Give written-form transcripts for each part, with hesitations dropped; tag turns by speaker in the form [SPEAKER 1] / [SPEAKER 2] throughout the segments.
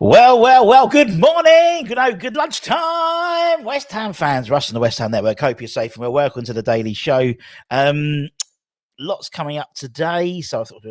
[SPEAKER 1] Well. Good morning. Good lunchtime, West Ham fans. Russ and the West Ham Network. Hope you're safe and well. Welcome to the Daily Show. Lots coming up today, so I thought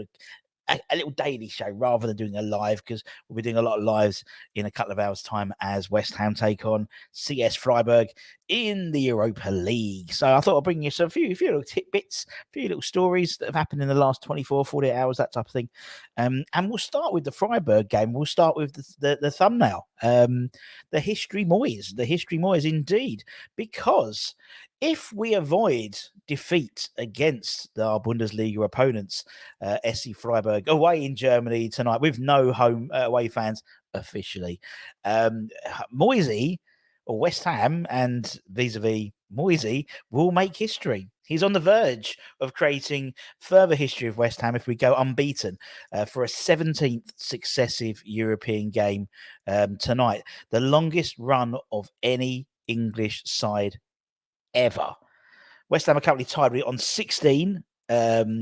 [SPEAKER 1] a little daily show rather than doing a live, because we'll be doing a lot of lives in a couple of hours' time as West Ham take on CS Freiburg in the Europa League. So I thought I'd bring you a few little tidbits, a few little stories that have happened in the last 24, 48 hours, that type of thing. And we'll start with the Freiburg game. We'll start with the thumbnail, the History Moyes indeed, because if we avoid defeat against our Bundesliga opponents, SC Freiburg away in Germany tonight with no home away fans officially, Moisey or West Ham and vis-a-vis Moisey will make history. He's on the verge of creating further history of West Ham if we go unbeaten for a 17th successive European game tonight, the longest run of any English side ever. West Ham are currently tied on 16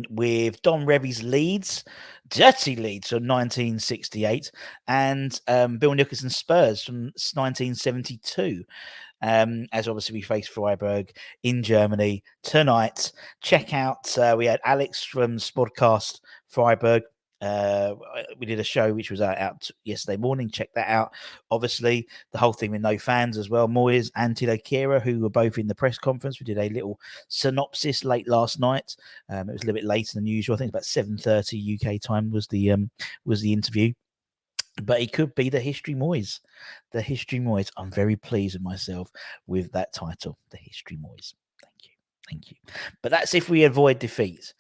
[SPEAKER 1] with Don Revie's Leeds, dirty Leeds from 1968, and Bill Nicholson's Spurs from 1972. As obviously we face Freiburg in Germany tonight. Check out, we had Alex from Spodcast Freiburg. We did a show which was out yesterday morning. Check that out. Obviously, the whole thing with no fans as well. Moyes and Tilo Kehrer, who were both in the press conference. We did a little synopsis late last night. It was a little bit later than usual. I think about 7:30 UK time was the interview. But he could be the History Moyes. The History Moyes. I'm very pleased with myself with that title. The History Moyes. Thank you. But that's if we avoid defeat.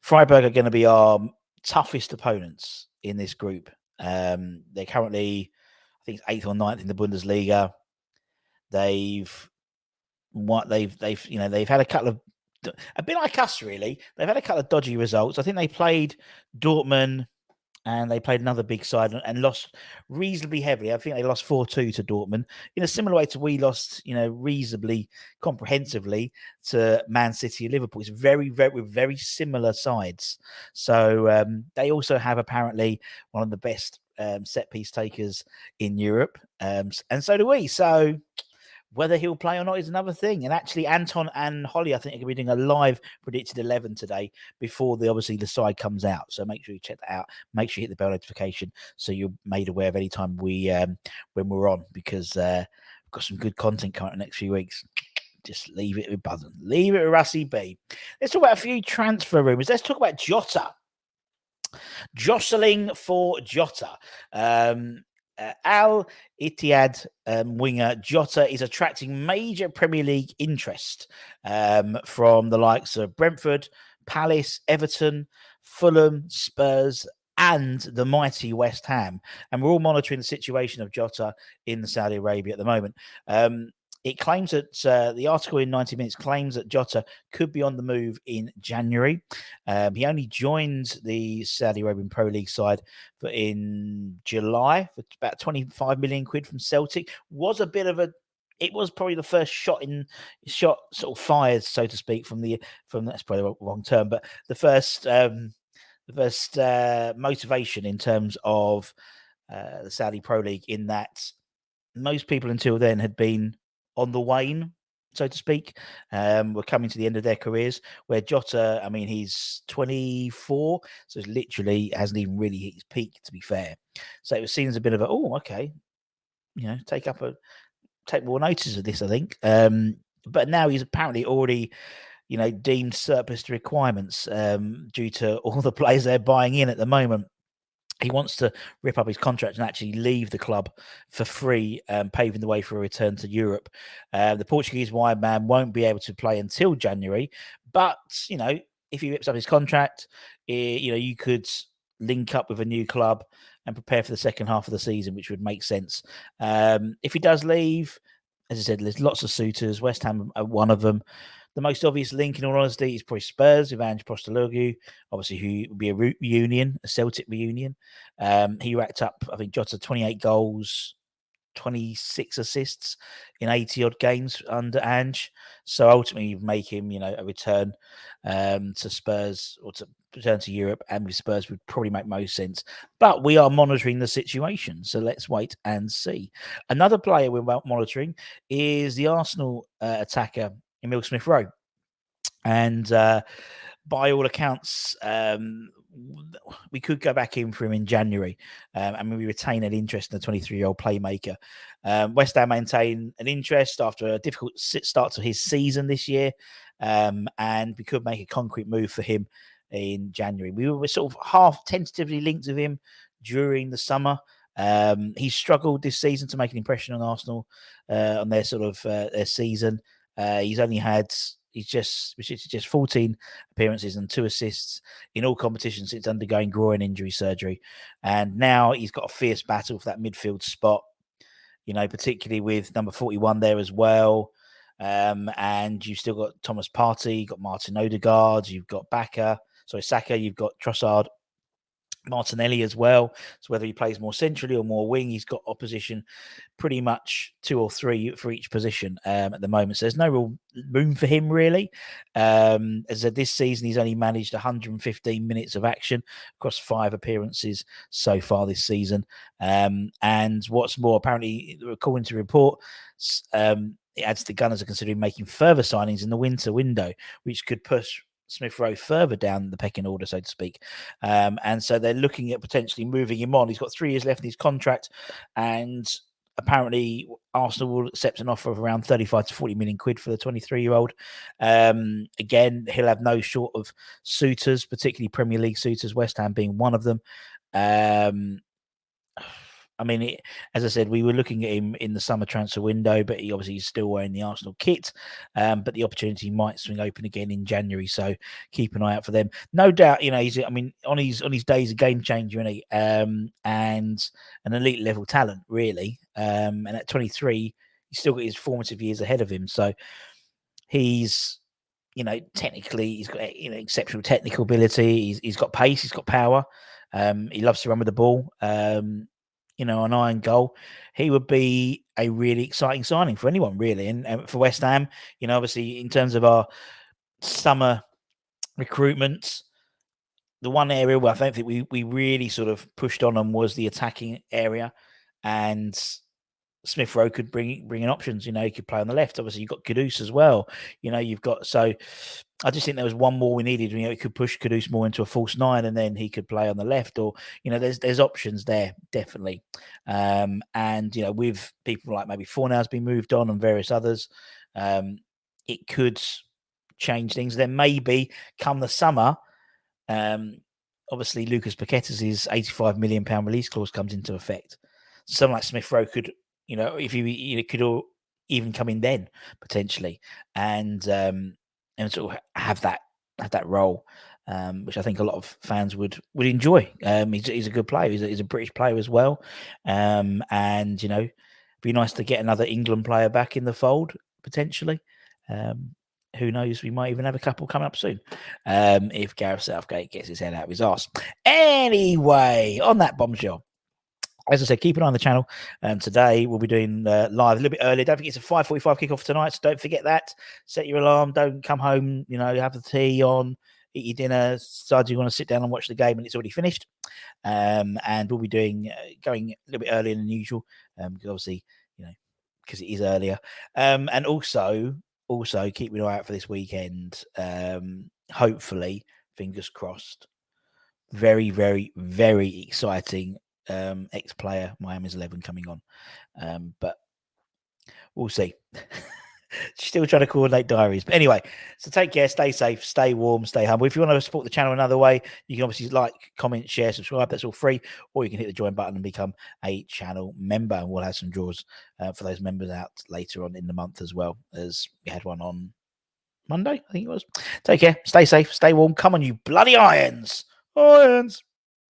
[SPEAKER 1] Freiburg are going to be our toughest opponents in this group. They're currently, I think, 8th or 9th in the Bundesliga. They've had a couple of, a bit like us really. They've had a couple of dodgy results. I think they played Dortmund and they played another big side and lost reasonably heavily. I think they lost 4-2 to Dortmund in a similar way to we lost, reasonably comprehensively to Man City and Liverpool. It's very similar sides. So they also have apparently one of the best set piece takers in Europe, and so do we. So whether he'll play or not is another thing. And actually, Anton and Holly, I think, are going to be doing a live predicted 11 today before the side comes out. So make sure you check that out. Make sure you hit the bell notification so you're made aware of any time when we're on, because we've got some good content coming in the next few weeks. Just leave it with Buzzen. Leave it with Russie B. Let's talk about a few transfer rumours. Let's talk about Jota. Jostling for Jota. Al Ittihad winger Jota is attracting major Premier League interest from the likes of Brentford, Palace, Everton, Fulham, Spurs, and the mighty West Ham. And we're all monitoring the situation of Jota in Saudi Arabia at the moment. It claims that the article in 90 Minutes claims that Jota could be on the move in January. He only joined the Saudi Arabian Pro League side in July for about 25 million quid from Celtic. It was probably the first shot sort of fired, so to speak, from that's probably the wrong term, but the first motivation in terms of the Saudi Pro League, in that most people until then had been on the wane, so to speak. We're coming to the end of their careers, where Jota, I mean, he's 24, so it literally hasn't even really hit his peak, to be fair. So it was seen as a bit of take more notice of this, I think. But now he's apparently already, deemed surplus to requirements due to all the players they're buying in at the moment. He wants to rip up his contract and actually leave the club for free, paving the way for a return to Europe. The Portuguese wide man won't be able to play until January, but, if he rips up his contract, you could link up with a new club and prepare for the second half of the season, which would make sense. If he does leave, as I said, there's lots of suitors. West Ham are one of them. The most obvious link, in all honesty, is probably Spurs with Ange Postecoglou, obviously, who would be a Celtic reunion. He racked up, I think, Jota 28 goals 26 assists in 80 odd games under Ange. So ultimately, you make him, a return to Spurs, or to return to Europe, and with Spurs would probably make most sense. But we are monitoring the situation, so let's wait and see. Another player we're monitoring is the Arsenal attacker Emile Smith-Rowe, and by all accounts, we could go back in for him in January. We retain an interest in the 23-year-old playmaker. West Ham maintain an interest after a difficult start to his season this year, and we could make a concrete move for him in January. We were sort of half tentatively linked with him during the summer. He struggled this season to make an impression on Arsenal on their sort of their season. He's just 14 appearances and 2 assists in all competitions since undergoing groin injury surgery. And now he's got a fierce battle for that midfield spot, particularly with number 41 there as well. And you've still got Thomas Partey, you've got Martin Odegaard, you've got Saka, you've got Trossard, Martinelli as well. So whether he plays more centrally or more wing, he's got opposition pretty much 2 or 3 for each position at the moment. So there's no real room for him, really. As I said, this season he's only managed 115 minutes of action across 5 appearances so far this season. And what's more, apparently, according to reports, it adds the Gunners are considering making further signings in the winter window, which could push Smith-Rowe further down the pecking order, so to speak. And so they're looking at potentially moving him on. He's got 3 years left in his contract, and apparently Arsenal will accept an offer of around 35 to 40 million quid for the 23-year-old. Again, he'll have no short of suitors, particularly Premier League suitors, West Ham being one of them. As I said, we were looking at him in the summer transfer window, but he obviously is still wearing the Arsenal kit. But the opportunity might swing open again in January, so keep an eye out for them. No doubt, he's on his days a game changer, isn't he? And an elite level talent, really. And at 23, he's still got his formative years ahead of him. So he's, technically, he's got exceptional technical ability. He's got pace. He's got power. He loves to run with the ball. An iron goal. He would be a really exciting signing for anyone, really. And for West Ham, obviously, in terms of our summer recruitment, the one area where I don't think we really sort of pushed on was the attacking area. And Smith-Rowe could bring in options. He could play on the left. Obviously, you've got Kudus as well. So I just think there was one more we needed. It could push Kudus more into a false 9, and then he could play on the left. Or there's options there definitely. And with people like maybe Fornal's been moved on and various others, it could change things. Then maybe come the summer, obviously Lucas Paqueta's £85 million release clause comes into effect. Someone like Smith-Rowe could. If he could even come in then potentially, and sort of have that role, which I think a lot of fans would enjoy. He's a good player. He's a British player as well, and be nice to get another England player back in the fold potentially. Who knows? We might even have a couple coming up soon if Gareth Southgate gets his head out of his arse. Anyway, on that bombshell. As I said, keep an eye on the channel. Today we'll be doing live a little bit earlier. Don't forget it's a 5:45 kickoff tonight, so don't forget that. Set your alarm. Don't come home, have the tea on, eat your dinner, decide you want to sit down and watch the game and it's already finished. And we'll be going a little bit earlier than usual, because obviously, because it is earlier. And also keep an eye out for this weekend. Hopefully, fingers crossed. Very, very, very exciting. Ex-player Miami's 11 coming on, but we'll see. Still trying to coordinate diaries, but anyway, so take care, stay safe, stay warm, stay humble. If you want to support the channel another way, you can obviously like, comment, share, subscribe. That's all free, or you can hit the join button and become a channel member, and we'll have some draws for those members out later on in the month, as well as we had one on Monday, I think it was. Take care, stay safe, stay warm. Come on, you bloody irons.